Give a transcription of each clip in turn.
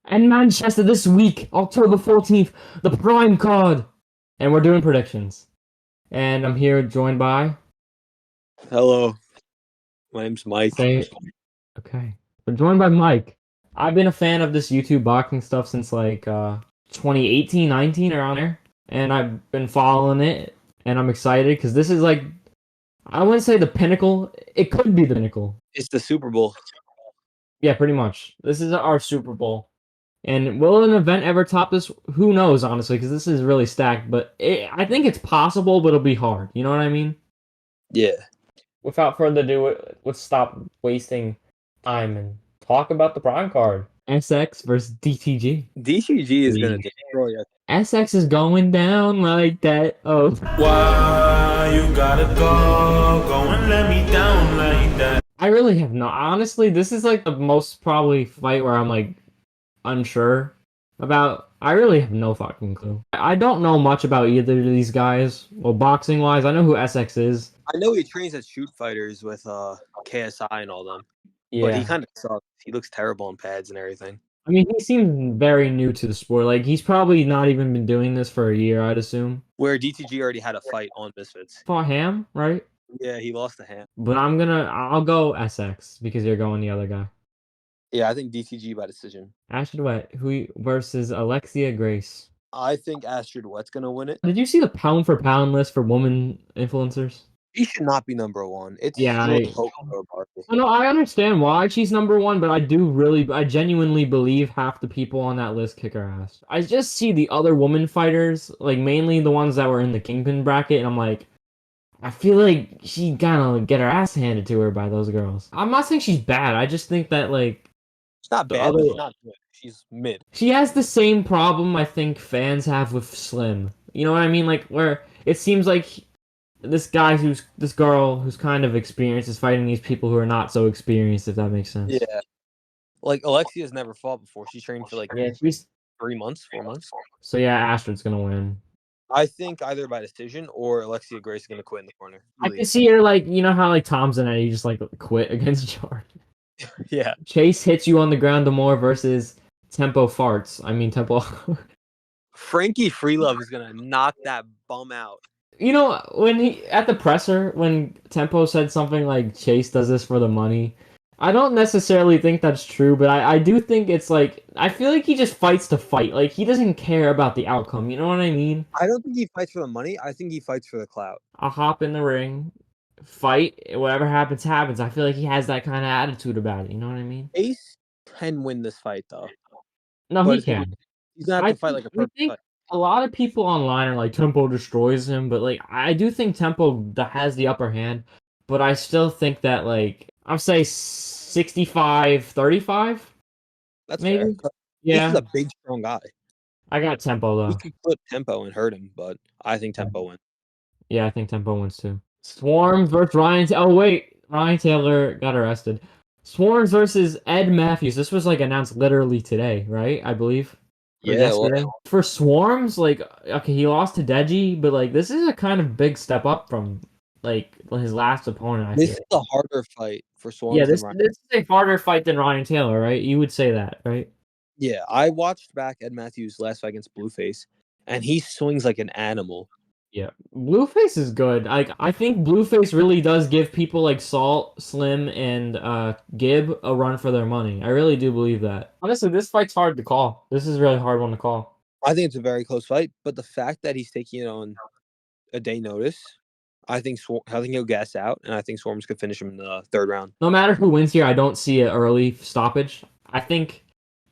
And Manchester this week, October 14th, the Prime card. And we're doing predictions. And I'm here joined by. Hello, my name's Mike. Okay. We're joined by Mike. I've been a fan of this YouTube boxing stuff since 2018, 19 around there. And I've been following it. And I'm excited because this is I wouldn't say the pinnacle. It could be the pinnacle. It's the Super Bowl. Yeah, pretty much. This is our Super Bowl. And will an event ever top this? Who knows, honestly, because this is really stacked. But I think it's possible, but it'll be hard. You know what I mean? Yeah. Without further ado, let's stop wasting time and talk about the prime card. SX versus DTG. DTG is going to destroy us. SX is going down like that. Oh. Why you gotta go and let me down like that? I really have no. Honestly, this is like the most probably fight where I'm unsure about. I really have no fucking clue. I don't know much about either of these guys. Well, boxing wise, I know who SX is. I know he trains at Shoot Fighters with KSI and all them. Yeah. But he kind of sucks. He looks terrible on pads and everything. I mean, he seems very new to the sport. Like, he's probably not even been doing this for a year, I'd assume. Where DTG already had a fight on Misfits. Fought Ham, right? Yeah, he lost to Ham. But I'll go SX because you're going the other guy. Yeah, I think DTG by decision. Astrid Wet versus Alexia Grace. I think Astrid Wet's going to win it. Did you see the pound for pound list for woman influencers? He should not be number one. It's No, I understand why she's number one, but I genuinely believe half the people on that list kick her ass. I just see the other woman fighters, like mainly the ones that were in the Kingpin bracket, and I'm like, I feel like she gotta get her ass handed to her by those girls. I'm not saying she's bad. I just think that it's not bad, but she's not good. She's mid. She has the same problem I think fans have with Slim. You know what I mean? Like where it seems like this girl who's kind of experienced is fighting these people who are not so experienced, if that makes sense. Yeah. Like Alexia's never fought before. She trained for she's 3 months, 4 months. So yeah, Astrid's gonna win. I think either by decision or Alexia Grace is gonna quit in the corner. Really. I can see her you know how Tom Zanetti just quit against Jordan. Yeah. Chase hits you on the ground the more versus Tempo farts. I mean Tempo. Frankie Freelove is gonna knock that bum out. You know, when at the presser, when Tempo said something like Chase does this for the money, I don't necessarily think that's true, but I do think it's I feel like he just fights to fight. Like, he doesn't care about the outcome, you know what I mean? I don't think he fights for the money. I think he fights for the clout. I'll hop in the ring, fight, whatever happens, happens. I feel like he has that kind of attitude about it, you know what I mean? Chase can win this fight, though. No, he can. He's not have to fight like a perfect fight. A lot of people online are Tempo destroys him, but I do think Tempo has the upper hand, but I still think that I'll say 65-35. That's maybe. Fair. Yeah, he's a big, strong guy. I got Tempo though. He could flip Tempo and hurt him, but I think Tempo wins. Yeah, I think Tempo wins too. Swarms versus Ryan. Oh wait, Ryan Taylor got arrested. Swarms versus Ed Matthews. This was announced literally today, right? I believe. Yeah, for Swarms, okay, he lost to Deji, but this is a kind of big step up from his last opponent. This is a harder fight for Swarms. Yeah, this is a harder fight than Ryan Taylor, right? You would say that, right? Yeah, I watched back Ed Matthews' last fight against Blueface, and he swings like an animal. Yeah, Blueface is good. I think Blueface really does give people like Salt, Slim, and Gib a run for their money. I really do believe that. Honestly, this fight's hard to call. This is a really hard one to call. I think it's a very close fight, but the fact that he's taking it on a day notice, I think he'll gas out, and I think Swarms could finish him in the third round. No matter who wins here, I don't see an early stoppage. I think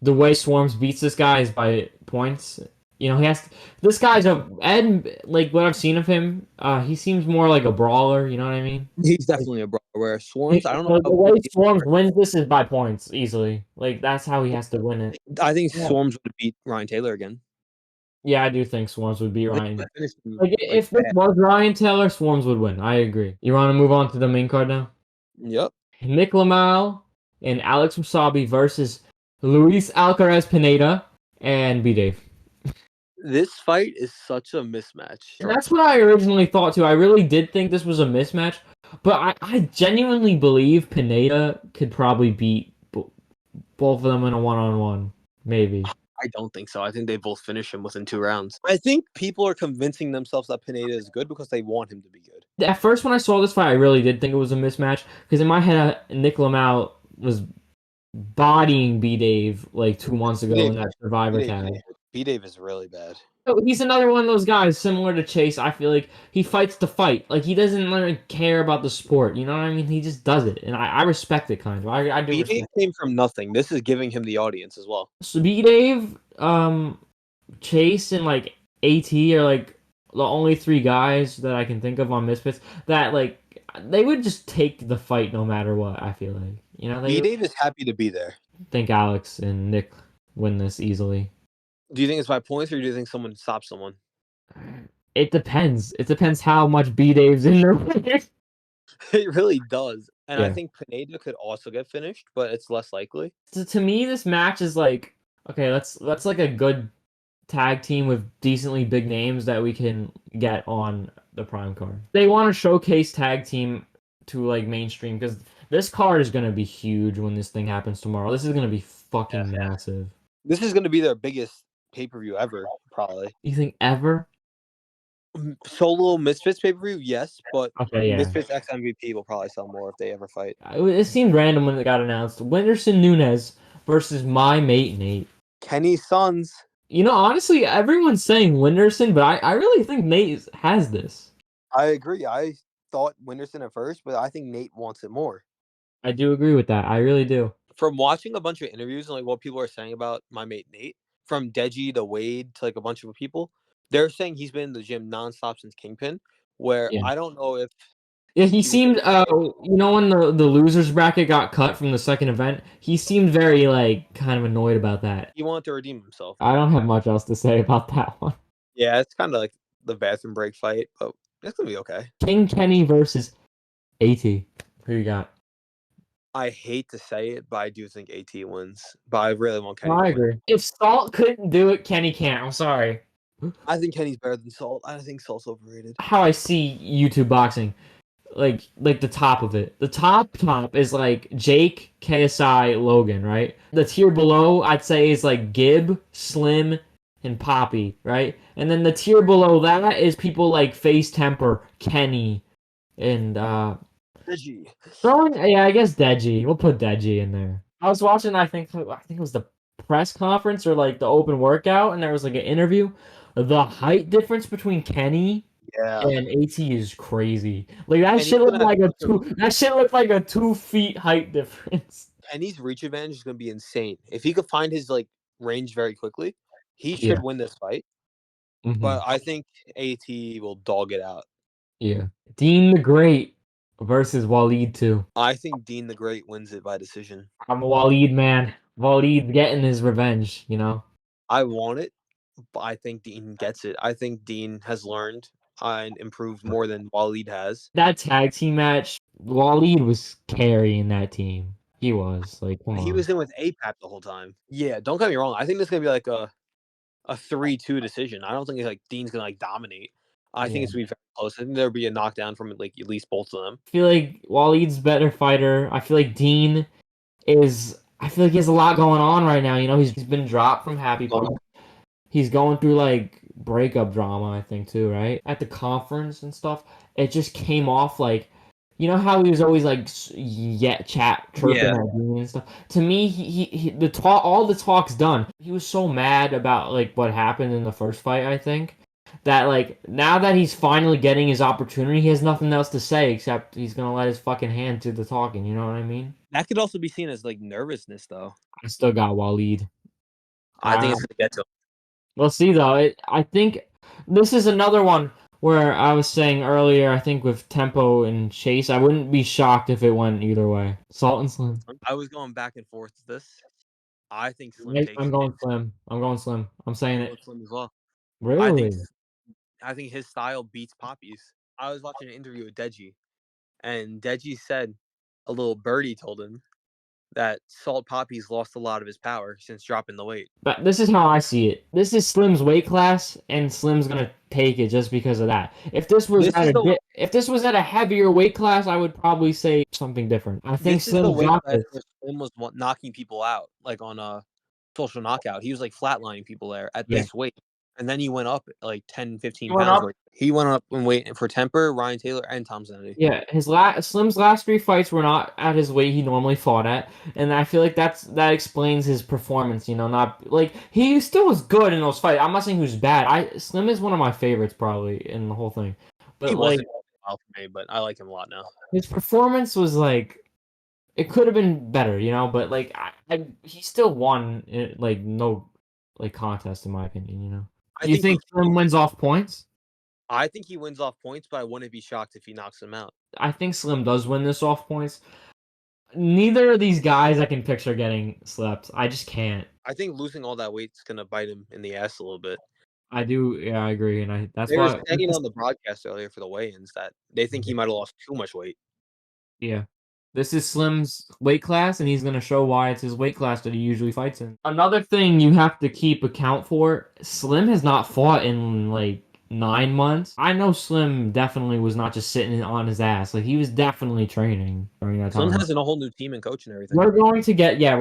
the way Swarms beats this guy is by points. You know, this guy's Ed, what I've seen of him, he seems more like a brawler, you know what I mean? He's definitely a brawler, where Swarms, I don't know. The way Swarms wins this is by points, easily. That's how he has to win it. I think Swarms would beat Ryan Taylor again. Yeah, I do think Swarms would beat Ryan. If this was Ryan Taylor, Swarms would win. I agree. You want to move on to the main card now? Yep. Nick Lamal and Alex Wasabi versus Luis Alcaraz Pineda and B-Dave. This fight is such a mismatch. And that's what I originally thought too. I really did think this was a mismatch, but I genuinely believe Pineda could probably beat both of them in a one-on-one. Maybe. I don't think so. I think they both finish him within 2 rounds. I think people are convincing themselves that Pineda is good because they want him to be good. At first, when I saw this fight, I really did think it was a mismatch because in my head, Nick Lamau was bodying B Dave like 2 months ago in that Survivor tag. B-Dave is really bad. So he's another one of those guys similar to Chase. I feel like he fights to fight. Like he doesn't really care about the sport. You know what I mean? He just does it, and I respect it kind of. I do. B-Dave came from nothing. This is giving him the audience as well. So B Dave, Chase, and like AT are like the only 3 guys that I can think of on Misfits that like they would just take the fight no matter what. I feel like B-Dave is happy to be there. I think Alex and Nick win this easily. Do you think it's by points, or do you think someone stops someone? It depends. It depends how much B Dave's in there. It really does. And Yeah. I think Pineda could also get finished, but it's less likely. So to me, this match is like, okay, that's like a good tag team with decently big names that we can get on the Prime card. They want to showcase tag team to like mainstream because this card is gonna be huge when this thing happens tomorrow. This is gonna be fucking massive. This is going to be their biggest pay-per-view ever, probably. You think ever? Solo Misfits pay-per-view, yes, but Okay, yeah. Misfits X MVP will probably sell more if they ever fight. It seemed random when it got announced. Whindersson Nunes versus my mate Nate. Kenny's sons. You know, honestly, everyone's saying Whindersson, but I really think Nate has this. I agree. I thought Whindersson at first, but I think Nate wants it more. I do agree with that. I really do. From watching a bunch of interviews and like what people are saying about my mate Nate, from Deji to Wade to like a bunch of people, they're saying he's been in the gym nonstop since Kingpin. Where I don't know if he seemed when the losers bracket got cut from the second event, he seemed very like kind of annoyed about that. He wanted to redeem himself. I don't have much else to say about that one. Yeah, it's kind of like the bathroom break fight, but it's gonna be okay. King Kenny versus AT. Who you got? I hate to say it, but I do think AT wins. But I really want Kenny. I agree. If Salt couldn't do it, Kenny can't. I'm sorry. I think Kenny's better than Salt. I think Salt's overrated. How I see YouTube boxing, like the top of it. The top is like Jake, KSI, Logan, right? The tier below, I'd say, is like Gib, Slim, and Poppy, right? And then the tier below that is people like Face Temper, Kenny, and Deji. I guess Deji. We'll put Deji in there. I was watching, I think it was the press conference or like the open workout, and there was like an interview. The height difference between Kenny and AT is crazy. Like that shit looked like a 2 feet height difference. Kenny's reach advantage is gonna be insane. If he could find his like range very quickly, he should win this fight. Mm-hmm. But I think AT will dog it out. Yeah. Dean the Great versus Waleed 2. I think Dean the Great wins it by decision. I'm a Waleed man. Waleed getting his revenge, you know? I want it, but I think Dean gets it. I think Dean has learned and improved more than Waleed has. That tag team match, Waleed was carrying that team. He was. Like, come on. He was in with APAP the whole time. Yeah, don't get me wrong. I think this is going to be like a 3-2 decision. I don't think like Dean's going to like dominate. I think it's going to be very close. I think there'll be a knockdown from like at least both of them. I feel like Waleed's a better fighter. I feel like Dean is... I feel like he has a lot going on right now. You know, he's been dropped from Happy Park. He's going through like breakup drama, I think, too, right? At the conference and stuff, it just came off like, you know how he was always like chirping at Dean and stuff. To me, he all the talk's done. He was so mad about like what happened in the first fight, I think, that like now that he's finally getting his opportunity, he has nothing else to say except he's gonna let his fucking hand do the talking. You know what I mean? That could also be seen as like nervousness, though. I still got Waleed. I think it's gonna get to him. We'll see, though. I think this is another one where I was saying earlier, I think with Tempo and Chase, I wouldn't be shocked if it went either way. Salt and Slim. I was going back and forth with this. I think Slim takes I'm going Slim. I'm saying it. Slim as well. Really? I think his style beats Poppy's. I was watching an interview with Deji, and Deji said a little birdie told him that Salt Poppy's lost a lot of his power since dropping the weight. But this is how I see it. This is Slim's weight class, and Slim's gonna take it just because of that. If this was at a heavier weight class, I would probably say something different. I think Slim got this. Slim was knocking people out, like on social knockout. He was like flatlining people there at Yeah. this weight. And then he went up like 10, 15 He went pounds. up- He went up in weight for Temper, Ryan Taylor, and Tom Kennedy. Yeah, Slim's last 3 fights were not at his weight he normally fought at, and I feel like that explains his performance. You know, not like he still was good in those fights. I'm not saying he was bad. Slim is one of my favorites probably in the whole thing, but He like wasn't well for me, but I like him a lot now. his performance was like it could have been better, you know. But like he still won like no like contest in my opinion. You know, you think Slim wins off points? I think he wins off points, but I wouldn't be shocked if he knocks him out. I think Slim does win this off points. Neither of these guys I can picture getting slept. I just can't. I think losing all that weight's gonna bite him in the ass a little bit. I do, yeah, I agree, and that's They were why. saying on the broadcast earlier for the weigh-ins that they think he might have lost too much weight. Yeah, this is Slim's weight class, and he's gonna show why it's his weight class that he usually fights in. Another thing you have to keep account for: Slim has not fought in like 9 months. I know Slim definitely was not just sitting on his ass; like he was definitely training during that time. Slim has a whole new team and coach and everything. We're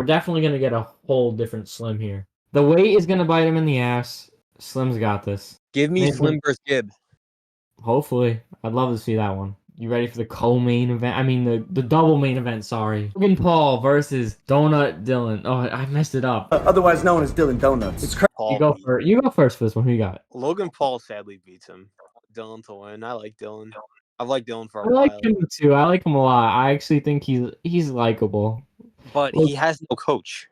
definitely gonna get a whole different Slim here. The weight is gonna bite him in the ass. Slim's got this. Give me Slim versus Gibb. Hopefully. I'd love to see that one. You ready for the co-main event? I mean, the double main event, sorry. Logan Paul versus Donut Dylan. Oh, I messed it up. Otherwise known as Dylan Donuts. It's You go first for this one. Who you got? Logan Paul sadly beats him. Dylan to win. I like Dylan. I've liked Dylan for a I while. like him too. I like him a lot. I actually think he's likable. But he has no coach.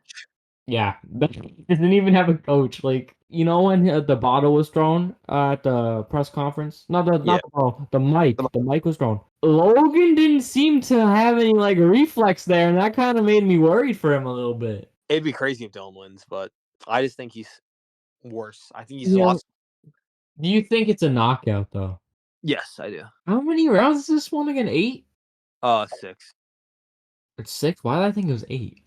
Yeah. He doesn't even have a coach. Like, you know when the bottle was thrown at the press conference? Not the bottle, the mic. The mic was thrown. Logan didn't seem to have any like reflex there, and that kind of made me worried for him a little bit. It'd be crazy if Dylan wins, but I just think he's worse. I think he's lost. Do you think it's a knockout though? Yes, I do. How many rounds is this one again? 8? 6. It's 6? Why did I think it was 8?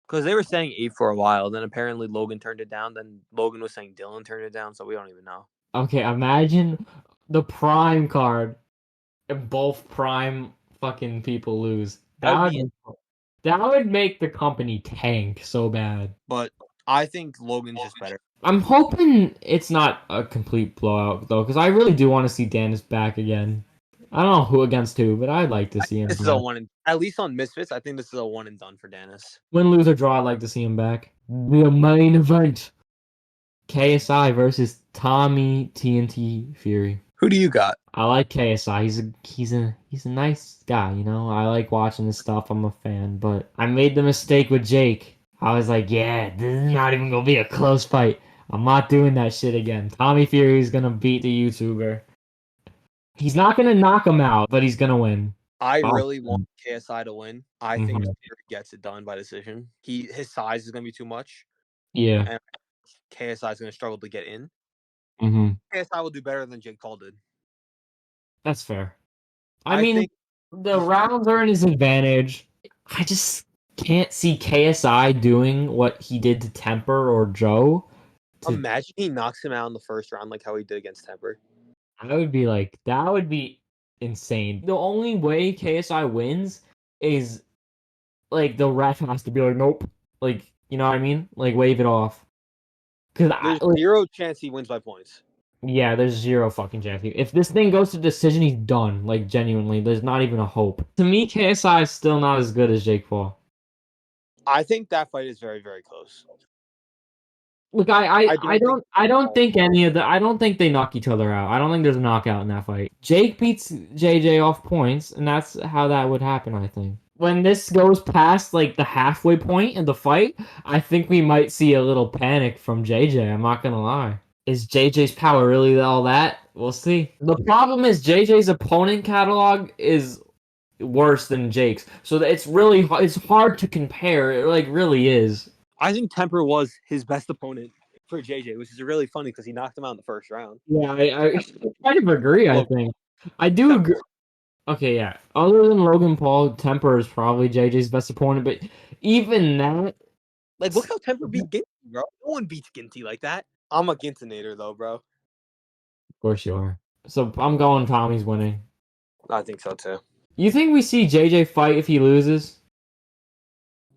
Because they were saying 8 for a while, then apparently Logan turned it down. Then Logan was saying Dylan turned it down, so we don't even know. Okay, imagine the prime card and both prime fucking people lose. That would make the company tank so bad. But I think Logan's just better. I'm hoping it's not a complete blowout though, because I really do want to see Dennis back again. I don't know who against who, but I'd like to see him. This is a one and at least on Misfits. I think this is a one and done for Dennis. Win, lose, or draw, I'd like to see him back. The main event: KSI versus Tommy TNT Fury. Who do you got? I like KSI. He's a nice guy, you know. I like watching his stuff. I'm a fan, but I made the mistake with Jake. I was like, yeah, this is not even gonna be a close fight. I'm not doing that shit again. Tommy Fury is gonna beat the YouTuber. He's not gonna knock him out, but he's gonna win. I really want KSI to win. I think Mhm. Fury gets it done by decision. His size is gonna be too much. Yeah. And KSI is gonna struggle to get in. Mm-hmm. KSI will do better than Jake Paul did. That's fair. I I mean, think- the rounds are in his advantage. I just can't see KSI doing what he did to Temper or Joe. Imagine he knocks him out in the first round like how he did against Temper. That would be insane. The only way KSI wins is like the ref has to be like, nope. Like, you know what I mean? Like wave it off. There's zero chance he wins by points. Yeah, there's zero fucking chance. If this thing goes to decision, he's done. Like, genuinely, there's not even a hope. To me, KSI is still not as good as Jake Paul. I think that fight is very, very close. Look, I don't think they knock each other out. I don't think there's a knockout in that fight. Jake beats JJ off points, and that's how that would happen, I think. When this goes past like the halfway point in the fight, I think we might see a little panic from JJ. I'm not gonna lie. Is JJ's power really all that? We'll see. The problem is JJ's opponent catalog is worse than Jake's, so it's hard to compare. It like really is. I think Temper was his best opponent for JJ, which is really funny because he knocked him out in the first round. Yeah, I kind of agree. I think I do agree. Okay, yeah. Other than Logan Paul, Temper is probably JJ's best opponent, but even that, like, look how Temper beat Ginty, bro. No one beats Ginty like that. I'm a Gintinator though, bro. Of course you are. So I'm going Tommy's winning. I think so too. You think we see JJ fight if he loses?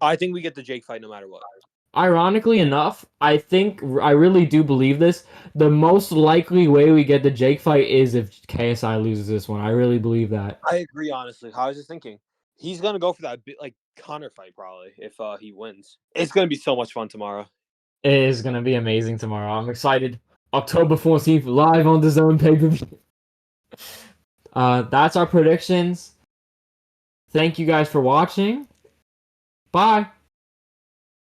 I think we get the Jake fight no matter what. ironically enough, I really do believe this. The most likely way we get the Jake fight is if KSI loses this one. I really believe that. I agree, honestly. I was just thinking he's gonna go for that like Conor fight probably if he wins. It's gonna be so much fun tomorrow. It is gonna be amazing tomorrow. I'm excited. October 14th, live on the Zone pay-per-view. That's our predictions. Thank you guys for watching. Bye.